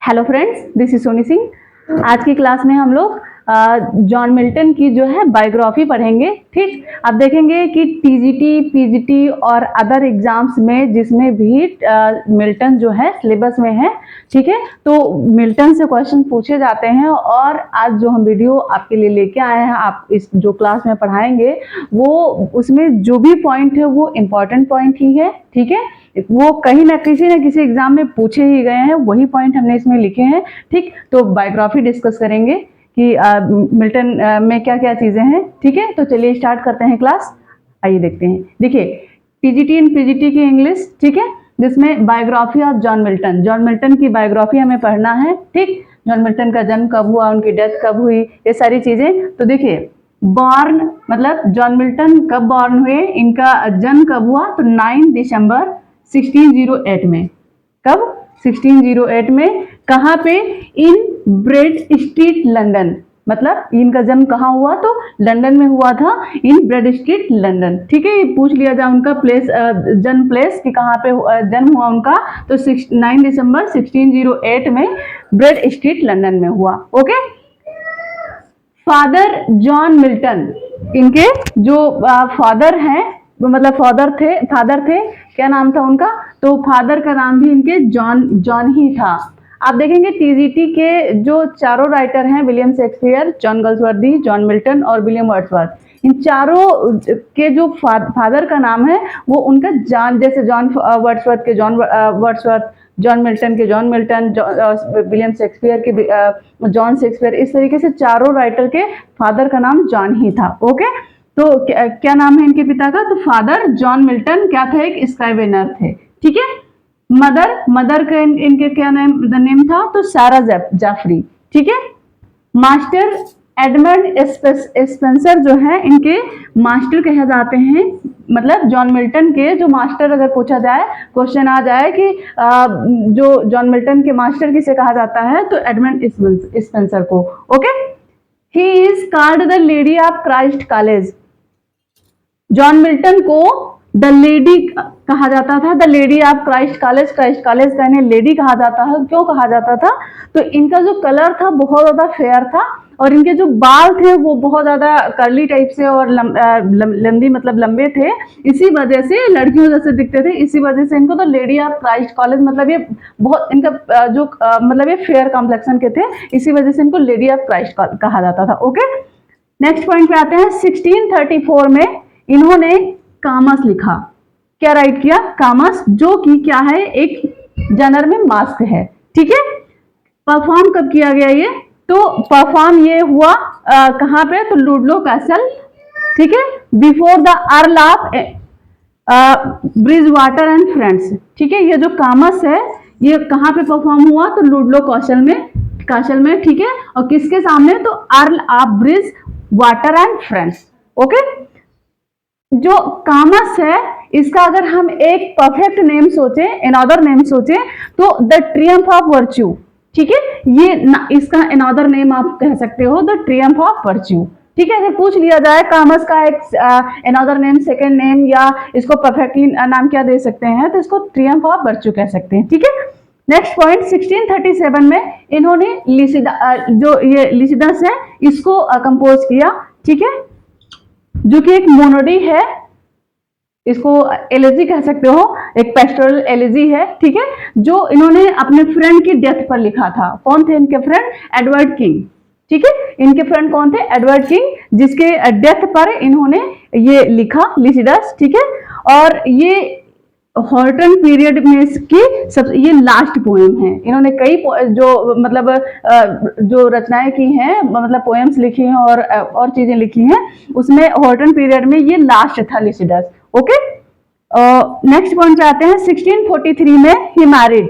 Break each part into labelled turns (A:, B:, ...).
A: Hello friends, this is Soni Singh. आज की class में हम लोग जॉन मिल्टन की जो है बायोग्राफी पढ़ेंगे। ठीक, अब देखेंगे कि टीजीटी, पीजीटी और अदर एग्जाम्स में जिसमें भी मिल्टन जो है सिलेबस में है, ठीक है, तो मिल्टन से क्वेश्चन पूछे जाते हैं। और आज जो हम वीडियो आपके लिए लेके आए हैं, आप इस जो क्लास में पढ़ाएंगे वो उसमें जो भी पॉइंट है वो इम्पोर्टेंट पॉइंट ही है। ठीक है, वो कहीं ना किसी एग्जाम में पूछे ही गए हैं, वही पॉइंट हमने इसमें लिखे हैं। ठीक, तो बायोग्राफी डिस्कस करेंगे कि मिल्टन में क्या क्या चीजें हैं। ठीक है, तो चलिए स्टार्ट करते हैं क्लास। आइए देखते हैं। देखिए, टीजीटी एंड पीजीटी की इंग्लिश, ठीक है, जिसमें biography of John Milton, John Milton की बायोग्राफी हमें पढ़ना है। ठीक, जॉन मिल्टन का जन्म कब हुआ, उनकी डेथ कब हुई, ये सारी चीजें। तो देखिए, बॉर्न मतलब जॉन मिल्टन कब बॉर्न हुए, इनका जन्म कब हुआ, तो 9 दिसंबर 1608 में। कब? 1608 में। कहाँ पे? इन ब्रेड स्ट्रीट लंदन। मतलब इनका जन्म कहाँ हुआ, तो लंदन में हुआ था, इन ब्रेड स्ट्रीट लंदन। ठीक है, ये पूछ लिया जाए उनका प्लेस, जन्म प्लेस कि कहाँ पे जन्म हुआ उनका, तो 9 दिसंबर 1608 में ब्रेड स्ट्रीट लंदन में हुआ। ओके। फादर जॉन मिल्टन, इनके जो फादर हैं, मतलब फादर थे, क्या नाम था उनका, तो फादर का नाम भी इनके जॉन ही था। आप देखेंगे टीजीटी के जो चारों राइटर हैं, William Shakespeare, John गल्सवर्दी, John Milton और विलियम वर्ड्सवर्थ, इन चारों के जो फादर का नाम है वो उनका जॉन, जैसे जॉन वर्ड्सवर्थ के जॉन वर्ड्सवर्थ, जॉन मिल्टन के जॉन मिल्टन, विलियम शेक्सपियर के जॉन शेक्सपियर, इस तरीके से चारों राइटर के फादर का नाम जॉन ही था। ओके, तो क्या नाम है इनके पिता का, तो फादर जॉन मिल्टन क्या थे, एक स्काइवेनर थे। ठीक है। मदर का इनके क्या नेम था, तो सारा जाफरी। ठीक है। मास्टर एडमंड स्पेंसर जो है, इनके मास्टर कहे जाते हैं। मतलब जॉन मिल्टन के जो मास्टर, अगर पूछा जाए, क्वेश्चन आ जाए कि जो जॉन मिल्टन के मास्टर किसे कहा जाता है, तो एडमंड स्पेंसर को। Okay. He is called the lady of Christ college. John Milton को द लेडी कहा जाता था, the lady of Christ college. Christ college का इन्हें लेडी कहा जाता है। क्यों कहा जाता था, तो इनका जो कलर था बहुत ज्यादा फेयर था, और इनके जो बाल थे वो बहुत ज्यादा कर्ली टाइप से और लंबी, मतलब लंबे थे। इसी वजह से लड़कियों जैसे दिखते थे, इसी वजह से इनको तो लेडी ऑफ क्राइस्ट कॉलेज, मतलब ये बहुत इनका जो मतलब ये फेयर कॉम्प्लेक्शन के थे, इसी वजह से इनको लेडी ऑफ क्राइस्ट कहा जाता था। ओके, नेक्स्ट पॉइंट पे आते हैं। 1634 में इन्होंने कामस लिखा। क्या राइट किया, कामस, जो कि क्या है, एक जनर में मास्क है। ठीक है। परफॉर्म कब किया गया ये, तो परफॉर्म ये हुआ कहां पे, तो लुडलो कैसल। ठीक है, before the earl of bridge water and friends. ठीक है, ये जो कामस है ये कहां पे परफॉर्म हुआ, तो लुडलो कासल में। ठीक है, और किसके सामने, तो earl of bridge water and friends. Okay. जो कामस है, इसका अगर हम एक परफेक्ट नेम सोचे, अनदर नेम सोचे, तो द ट्रियम्फ ऑफ वर्च्यू। ठीक है, ये इसका अनदर नेम आप कह सकते हो, द ट्रियम्फ ऑफ वर्च्यू। ठीक है, अगर पूछ लिया जाए कामस का एक अनदर नेम, सेकंड नेम, या इसको परफेक्टली नाम क्या दे सकते हैं, तो इसको ट्रियम्फ ऑफ वर्च्यू कह सकते हैं। ठीक है। नेक्स्ट पॉइंट, 1637 में इन्होंने जो ये लिसिडस है इसको कंपोज किया। ठीक है, जो कि एक मोनोडी है, इसको एलिजी कह सकते हो, एक पेस्टोरल एलिजी है। ठीक है, जो इन्होंने अपने फ्रेंड की डेथ पर लिखा था। कौन थे इनके फ्रेंड, एडवर्ड किंग। ठीक है, इनके फ्रेंड कौन थे, एडवर्ड किंग, जिसके डेथ पर इन्होंने ये लिखा लिसिडस। ठीक है, और ये हॉर्टन पीरियड में इसकी सब ये लास्ट पोएम है। इन्होंने कई जो मतलब जो रचनाएं की हैं, मतलब पोएम्स लिखी हैं और चीजें लिखी हैं, उसमें हॉर्टन पीरियड में ये लास्ट था लिसिडस। ओके। नेक्स्ट पॉइंट पे आते हैं। 1643 में ही मैरिड।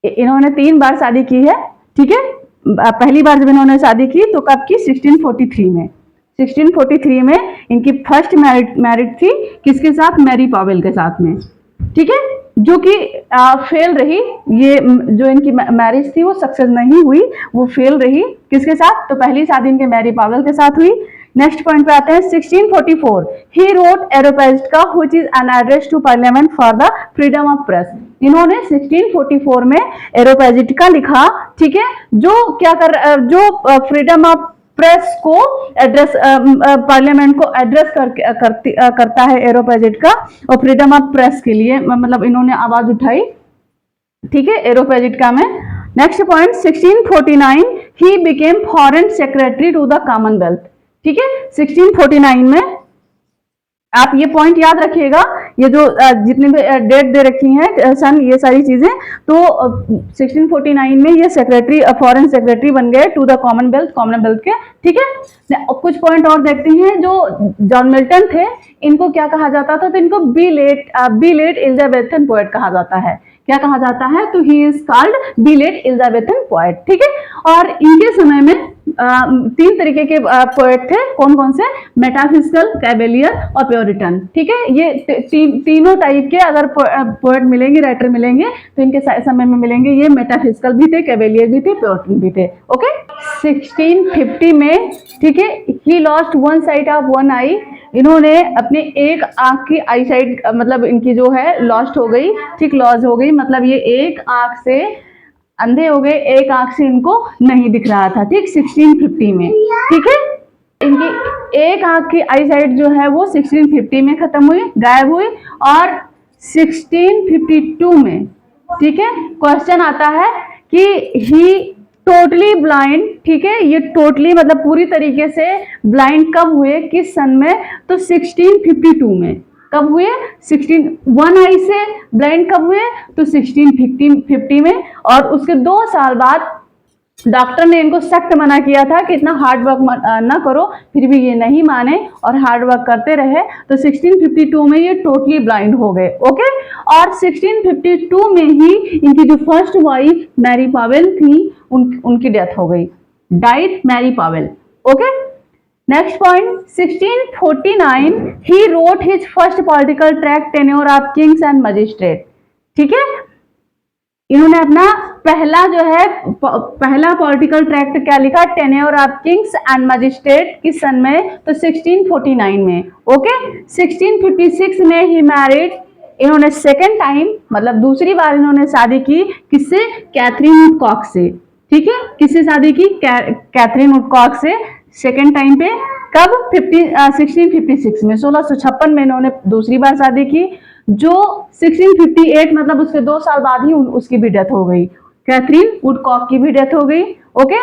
A: इन्होंने 3 बार शादी की है। ठीक है, पहली बार जब इन्होंने शादी की तो कब की, 1643 में। 1643 में इनकी फर्स्ट मैरिड थी, किसके साथ, मैरी पॉवेल के साथ में। ठीक है, जो कि फेल रही। ये जो इनकी मैरिज थी वो सक्सेस नहीं हुई, वो फेल रही। किसके साथ, तो पहली शादी इनके मैरी पॉवेल के साथ हुई। नेक्स्ट पॉइंट पे आते हैं 1644 he wrote Areopagitica which is an address to parliament for the freedom of press. इन्होंने 1644 में एरोपेजिटका लिखा, ठीक है, जो क्या जो फ्रीडम ऑफ प्रेस को एड्रेस पार्लियामेंट को एड्रेस करता है एरोपेजिटका, और फ्रीडम ऑफ प्रेस के लिए मतलब इन्होंने आवाज उठाई, ठीक है, एरोपेजिटका में। Next point 1649 he became foreign secretary to the Commonwealth, ठीक है। 1649 में आप ये पॉइंट याद रखिएगा, ये जो जितने भी डेट दे रखी हैं सन, ये सारी चीजें, तो 1649 में ये सेक्रेटरी फॉरेन सेक्रेटरी बन गए टू द कॉमनवेल्थ के, ठीक है। कुछ पॉइंट और देखते हैं। जो जॉन मिल्टन थे, इनको क्या कहा जाता था, तो इनको बी लेट एलिजाबेथन पोएट कहा जाता है। क्या कहा जाता है, तो he is called be late Elizabethan poet, ठीक है। और इनके समय में 3 तरीके के पोएट थे, कौन कौन से, मेटाफिजिकल, कैवेलियर और प्योरिटन, ठीक है। ये तीनों टाइप के अगर पोएट मिलेंगे, राइटर मिलेंगे, तो इनके समय में मिलेंगे। ये मेटाफिजिकल भी थे, कैवेलियर भी थे, प्योरिटन भी थे, ओके। 1650 में, ठीक है, he lost one sight of one eye. इन्होंने अपने एक आंख की आई साइड मतलब इनकी जो है लॉस्ट हो गई, ठीक, लॉस हो गई, मतलब ये एक आंख से अंधे हो गए, एक आंख से इनको नहीं दिख रहा था, ठीक, 1650 में, ठीक है। इनकी एक आंख की आई साइट जो है वो 1650 में खत्म हुई, गायब हुई। और 1652 में, ठीक है, क्वेश्चन आता है कि ही टोटली ब्लाइंड, ठीक है, ये टोटली मतलब पूरी तरीके से ब्लाइंड कब हुए, किस सन में, तो 1652 में। कब हुए, 1 आई से ब्लाइंड कब हुए, तो 1650 में। और उसके 2 साल बाद डॉक्टर ने इनको सख्त मना किया था कि इतना हार्ड वर्क ना करो, फिर भी ये नहीं माने और हार्ड वर्क करते रहे, तो 1652 में ये टोटली ब्लाइंड हो गए, ओके। और 1652 में ही इनकी जो फर्स्ट वाइफ मैरी पावेल थी, उनकी डेथ हो गई, died Mary Powell, okay. Next point 1649 he wrote his first political tract tenure of kings and magistrate, ठीक है। इन्होंने अपना पहला पॉलिटिकल ट्रैक्ट क्या लिखा, tenure of kings and magistrate, किस सन में, तो 1649 में, ओके। 1656 में ही मैरिड, इन्होंने सेकेंड टाइम मतलब दूसरी बार इन्होंने शादी की, किससे, कैथरीन वुडकॉक से, ठीक है। किससे शादी की, कैथरीन वुडकॉक से, सेकेंड टाइम पे। कब, 1656 में, 1656 में इन्होंने दूसरी बार शादी की, जो 1658 मतलब उसके 2 साल बाद ही उसकी भी डेथ हो गई, कैथरीन वुडकॉक की भी डेथ हो गई, ओके।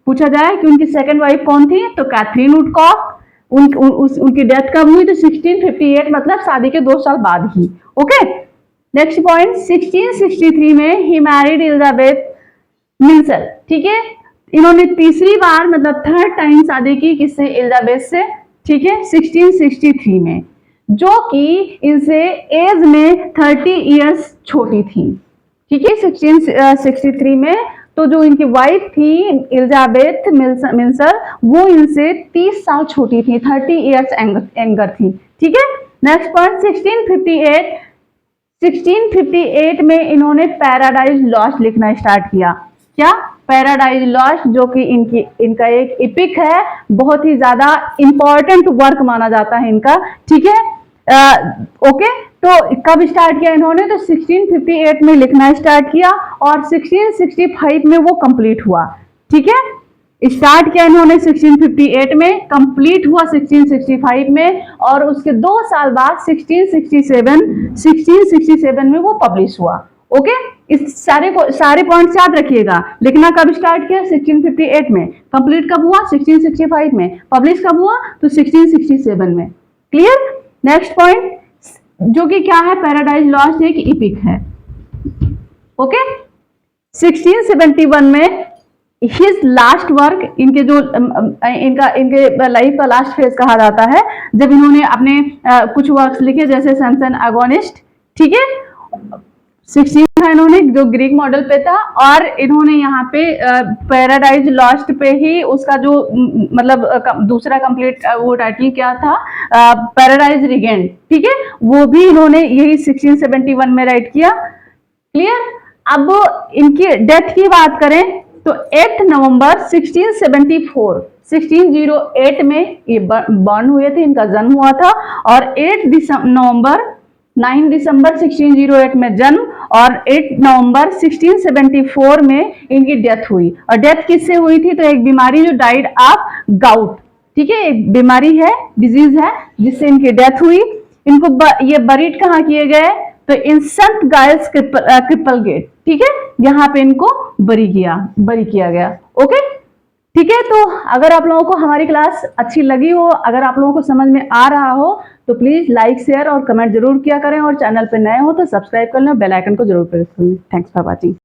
A: पूछा जाए कि उनकी सेकंड वाइफ कौन थी, तो कैथरीन वुडकॉक। उनकी डेथ कब हुई, तो 1658 मतलब शादी के 2 साल बाद ही, ओके। नेक्स्ट पॉइंट 1663 में ही मैरिड एलिजाबेथ मिल्सर, ठीक है। इन्होंने तीसरी बार मतलब थर्ड टाइम शादी की, किससे, एलिजाबेथ से, ठीक है, 1663 में, जो कि इनसे एज में 30 इयर्स छोटी थी, ठीक है, 1663 में। तो जो इनकी वाइफ थी एलिजाबेथ मिल्सर, वो इनसे 30 साल छोटी थी, 30 इयर्स यंगर थी, ठीक है। नेक्स्ट पॉइंट 1658 में इन्होंने पैराडाइज लॉस्ट लिखना स्टार्ट किया। क्या, पैराडाइज लॉस्ट, जो कि इनका एक इपिक है, बहुत ही ज्यादा इंपॉर्टेंट वर्क माना जाता है इनका, ठीक है, ओके। तो कब स्टार्ट किया इन्होंने, तो 1658 में लिखना स्टार्ट किया और 1665 में वो कंप्लीट हुआ, ठीक है। स्टार्ट किया इन्होंने 1658 में, कंप्लीट हुआ 1665 में, और उसके 2 साल बाद 1667 में वो पब्लिश हुआ, ओके। इस सारे पॉइंट्स याद रखिएगा। लिखना कब स्टार्ट किया, 1658 में, कंप्लीट कब हुआ, 1665 में, पब्लिश कब हुआ, तो 1667 में, क्लियर। नेक्स्ट पॉइंट जो कि क्या है, पैराडाइज लॉस्ट एक इपिक है, ओके। 1671 में हिज लास्ट वर्क, इनके जो इनके लाइफ का लास्ट फेज कहा जाता है, जब इन्होंने अपने कुछ वर्क्स लिखे, जैसे सन्स एंड एगोनिस्ट, ठीक है। 16 था इन्होंने, जो ग्रीक मॉडल पे था, और इन्होंने यहाँ पे पैराडाइज लॉस्ट पे ही उसका जो मतलब दूसरा कंप्लीट वो टाइटल क्या था, पैराडाइज रिगेंड, ठीक है, वो भी इन्होंने यही 1671 में राइट किया, क्लियर। अब इनकी डेथ की बात करें तो 8 नवंबर 1674 1608 में ये बॉर्न हुए थे, इनका जन्म हुआ था। और 9 दिसंबर 1608 में जन्म और 8 नवंबर 1674 में इनकी डेथ हुई। और डेथ किससे हुई थी? तो एक बीमारी जो डाइड ऑफ गाउट, ठीक है, एक बीमारी है, डिजीज है जिससे इनकी डेथ हुई। इनको ये बरीड कहाँ किए गए? तो इन संत गायल्स क्रिपल गेट, ठीक है, यहाँ पे इनको बरी किया गया। ओके, ठीक है। तो अगर आप लोगों को हमारी क्लास अच्छी लगी हो, अगर आप लोगों को समझ में आ रहा हो, तो प्लीज लाइक, शेयर और कमेंट जरूर किया करें। और चैनल पे नए हो तो सब्सक्राइब कर लें, बेल आइकन को जरूर प्रेस कर लें। Thanks for watching.